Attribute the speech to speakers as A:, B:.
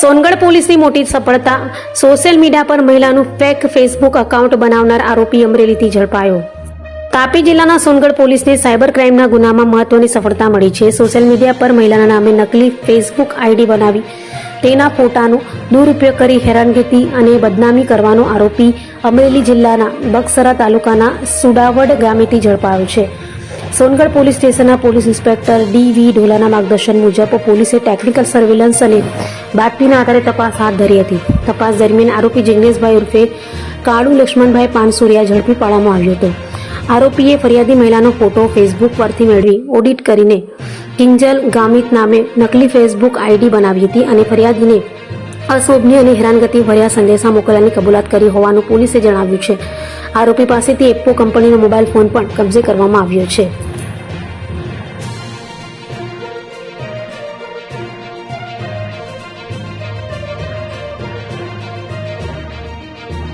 A: સોનગઢ પોલીસની મોટી સફળતા। સોશિયલ મીડિયા પર મહિલાનું ફેક ફેસબુક એકાઉન્ટ બનાવનાર આરોપી અમરેલીથી ઝડપાયો। તાપી જિલ્લાના સોનગઢ પોલીસને સાયબર ક્રાઇમના ગુનામાં મહત્વની સફળતા મળી છે। સોશિયલ મીડિયા પર મહિલાના નામે નકલી ફેસબુક આઈડી બનાવી તેના ફોટાનો દુરુપયોગ કરી હેરાનગતિ અને બદનામી કરવાનો આરોપી અમરેલી જિલ્લાના બગસરા તાલુકાના સુડાવડ ગામેથી ઝડપાયો છે। સોનગઢ પોલીસ સ્ટેશનના પોલીસ ઇન્સ્પેક્ટર ડી.વી. ઢોલાના માર્ગદર્શન મુજબ પોલીસે ટેકનિકલ સર્વેલન્સ અને બાતમીના આધારે તપાસ હાથ ધરી હતી। તપાસ દરમિયાન આરોપી જિગ્નેશભાઈ ઉર્ફે કાળુ લક્ષ્મણભાઈ પાનસુરિયા ઝડપી પાડવામાં આવ્યો હતો। આરોપીએ ફરિયાદી મહિલાનો ફોટો ફેસબુક પરથી મેળવી ઓડિટ કરીને કિંજલ ગામિત નામે નકલી ફેસબુક આઈડી બનાવી હતી અને ફરિયાદીને અશોભનીય અને હેરાનગતિ ભર્યા સંદેશા મોકલવાની કબૂલાત કરી હોવાનું પોલીસે જણાવ્યું છે। આરોપી પાસેથી એપ્પો કંપનીનો મોબાઈલ ફોન પણ કબજે કરવામાં આવ્યો છે।